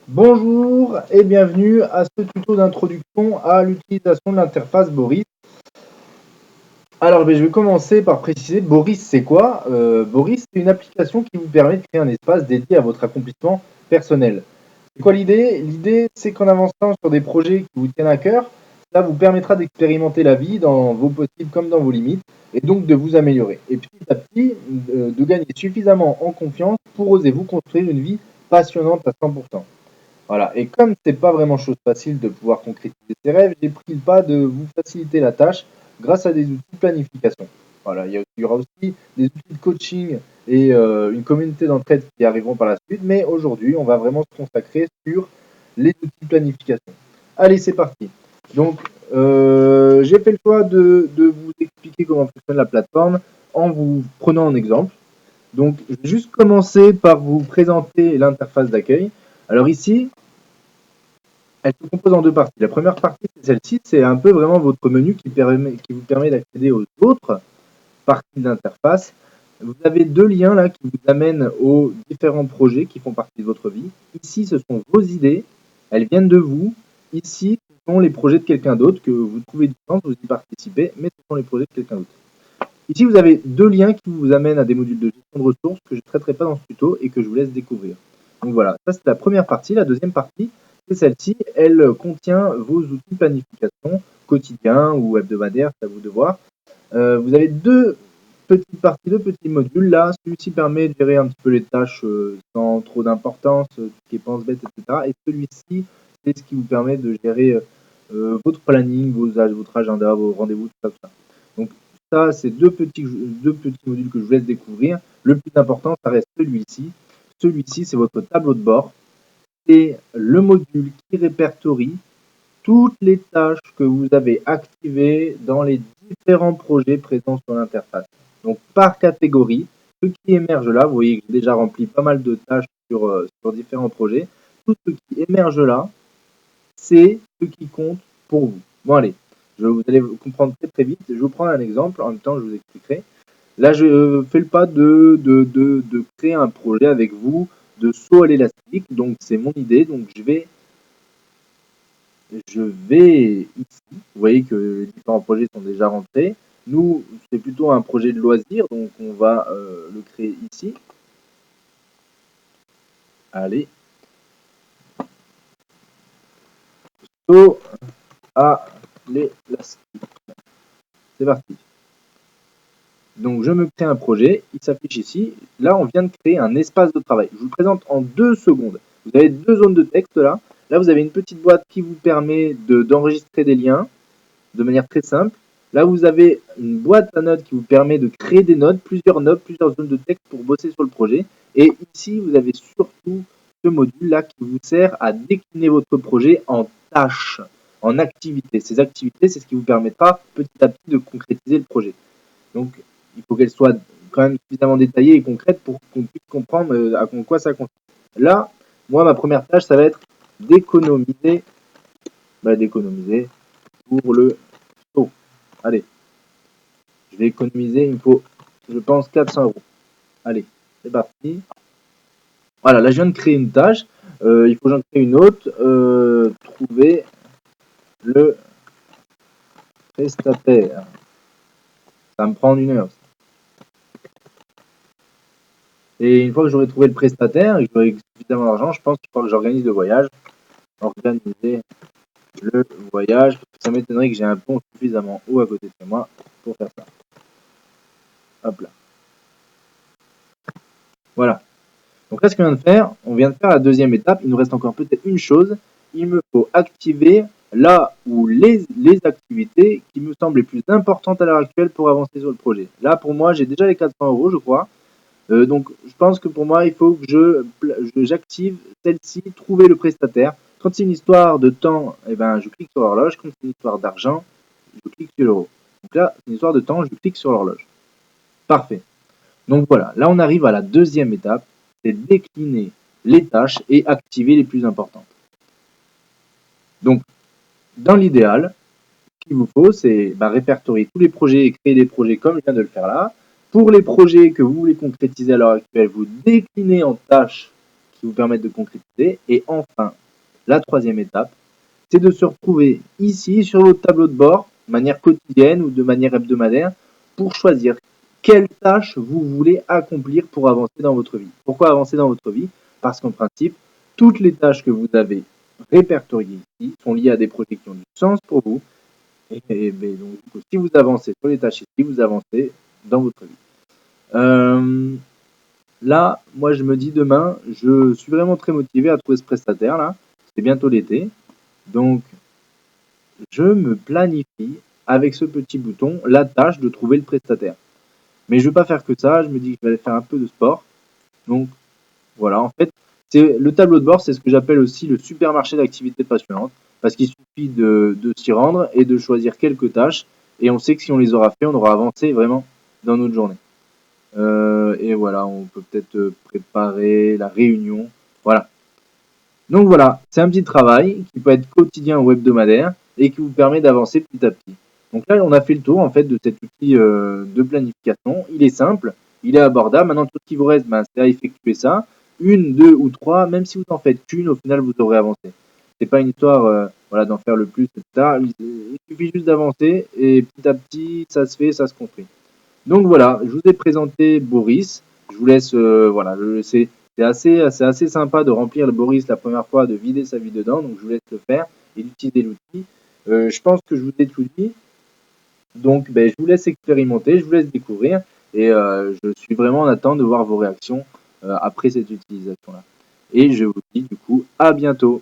Bonjour et bienvenue à ce tuto d'introduction à l'utilisation de l'interface Boris. Alors je vais commencer par préciser Boris c'est quoi. Boris c'est une application qui vous permet de créer un espace dédié à votre accomplissement personnel. C'est quoi l'idée? L'idée c'est qu'en avançant sur des projets qui vous tiennent à cœur, ça vous permettra d'expérimenter la vie dans vos possibles comme dans vos limites et donc de vous améliorer. Et petit à petit de gagner suffisamment en confiance pour oser vous construire une vie passionnante à 100%. Voilà, et comme c'est pas vraiment chose facile de pouvoir concrétiser ses rêves, j'ai pris le pas de vous faciliter la tâche grâce à des outils de planification. Voilà, il y aura aussi des outils de coaching et une communauté d'entraide qui arriveront par la suite, mais aujourd'hui, on va vraiment se consacrer sur les outils de planification. Allez, c'est parti. Donc, j'ai fait le choix de vous expliquer comment fonctionne la plateforme en vous prenant un exemple. Donc, je vais juste commencer par vous présenter l'interface d'accueil. Alors ici, elle se compose en deux parties. La première partie, c'est celle-ci, c'est un peu vraiment votre menu qui vous permet d'accéder aux autres parties de l'interface. Vous avez deux liens là qui vous amènent aux différents projets qui font partie de votre vie. Ici, ce sont vos idées, elles viennent de vous. Ici, ce sont les projets de quelqu'un d'autre que vous trouvez du sens, vous y participez, mais ce sont les projets de quelqu'un d'autre. Ici, vous avez deux liens qui vous amènent à des modules de gestion de ressources que je ne traiterai pas dans ce tuto et que je vous laisse découvrir. Donc voilà, ça c'est la première partie. La deuxième partie, c'est celle-ci. Elle contient vos outils de planification quotidien ou hebdomadaire, c'est à vous de voir. Vous avez deux petites parties, deux petits modules. Là, celui-ci permet de gérer un petit peu les tâches sans trop d'importance, tout ce qui est pense-bête, etc. Et celui-ci, c'est ce qui vous permet de gérer votre planning, votre agenda, vos rendez-vous, tout ça, tout ça. Donc ça, c'est deux petits modules que je vous laisse découvrir. Le plus important, ça reste celui-ci. Celui-ci, c'est votre tableau de bord. C'est le module qui répertorie toutes les tâches que vous avez activées dans les différents projets présents sur l'interface. Donc par catégorie, ce qui émerge là, vous voyez que j'ai déjà rempli pas mal de tâches sur différents projets. Tout ce qui émerge là, c'est ce qui compte pour vous. Bon allez, vous allez comprendre très très vite. Je vais vous prendre un exemple, en même temps je vous expliquerai. Là, je fais le pas de créer un projet avec vous de saut à l'élastique. Donc, c'est mon idée. Donc, je vais ici. Vous voyez que les différents projets sont déjà rentrés. Nous, c'est plutôt un projet de loisir. Donc, on va le créer ici. Allez. Saut à l'élastique. C'est parti. Donc, je me crée un projet. Il s'affiche ici. Là, on vient de créer un espace de travail. Je vous le présente en 2 secondes. Vous avez deux zones de texte là. Là, vous avez une petite boîte qui vous permet d'enregistrer des liens de manière très simple. Là, vous avez une boîte à notes qui vous permet de créer des notes, plusieurs zones de texte pour bosser sur le projet. Et ici, vous avez surtout ce module-là qui vous sert à décliner votre projet en tâches, en activités. Ces activités, c'est ce qui vous permettra petit à petit de concrétiser le projet. Donc, il faut qu'elle soit quand même suffisamment détaillée et concrète pour qu'on puisse comprendre à quoi ça consiste. Là, moi, ma première tâche, ça va être d'économiser pour le saut. Allez, je vais économiser, il me faut, je pense, 400 euros. Allez, c'est parti. Voilà, là, je viens de créer une tâche. Il faut que j'en crée une autre. Trouver le prestataire. Ça va me prendre 1 heure. Et une fois que j'aurai trouvé le prestataire et que j'aurai suffisamment d'argent, je pense qu'il faut que j'organise le voyage. Organiser le voyage. Parce que ça m'étonnerait que j'ai un pont suffisamment haut à côté de chez moi pour faire ça. Hop là. Voilà. Donc là, ce qu'on vient de faire, on vient de faire la deuxième étape. Il nous reste encore peut-être une chose. Il me faut activer là où les activités qui me semblent les plus importantes à l'heure actuelle pour avancer sur le projet. Là, pour moi, j'ai déjà les 400 euros, je crois. Donc, je pense que pour moi, il faut que j'active celle-ci, trouver le prestataire. Quand c'est une histoire de temps, eh ben, je clique sur l'horloge. Quand c'est une histoire d'argent, je clique sur l'euro. Donc là, c'est une histoire de temps, je clique sur l'horloge. Parfait. Donc voilà, là on arrive à la deuxième étape, c'est décliner les tâches et activer les plus importantes. Donc, dans l'idéal, ce qu'il vous faut, c'est répertorier tous les projets et créer des projets comme je viens de le faire là. Pour les projets que vous voulez concrétiser à l'heure actuelle, vous déclinez en tâches qui vous permettent de concrétiser. Et enfin, la troisième étape, c'est de se retrouver ici sur votre tableau de bord, de manière quotidienne ou de manière hebdomadaire, pour choisir quelle tâche vous voulez accomplir pour avancer dans votre vie. Pourquoi avancer dans votre vie? Parce qu'en principe, toutes les tâches que vous avez répertoriées ici sont liées à des projets qui ont du sens pour vous. Et donc, du coup, si vous avancez sur les tâches ici, vous avancez dans votre vie. Là, moi, je me dis demain, je suis vraiment très motivé à trouver ce prestataire là. C'est bientôt l'été. Donc, je me planifie avec ce petit bouton la tâche de trouver le prestataire. Mais je ne vais pas faire que ça, je me dis que je vais aller faire un peu de sport. Donc, voilà, en fait, le tableau de bord, c'est ce que j'appelle aussi le supermarché d'activités passionnantes, parce qu'il suffit de s'y rendre et de choisir quelques tâches, et on sait que si on les aura fait, on aura avancé vraiment dans notre journée. Et voilà, on peut peut-être préparer la réunion. Voilà. Donc voilà, c'est un petit travail qui peut être quotidien ou hebdomadaire et qui vous permet d'avancer petit à petit. Donc là, on a fait le tour en fait de cet outil de planification. Il est simple, il est abordable. Maintenant, tout ce qui vous reste, c'est à effectuer ça. Une, deux ou trois, même si vous n'en faites qu'une, au final, vous aurez avancé. C'est pas une histoire voilà, d'en faire le plus, etc. Il suffit juste d'avancer et petit à petit, ça se fait, ça se construit. Donc voilà, je vous ai présenté Boris. Je vous laisse, voilà, c'est assez sympa de remplir le Boris la première fois, de vider sa vie dedans. Donc je vous laisse le faire et d'utiliser l'outil. Je pense que je vous ai tout dit. Donc je vous laisse expérimenter, je vous laisse découvrir. Et je suis vraiment en attente de voir vos réactions après cette utilisation-là. Et je vous dis du coup à bientôt.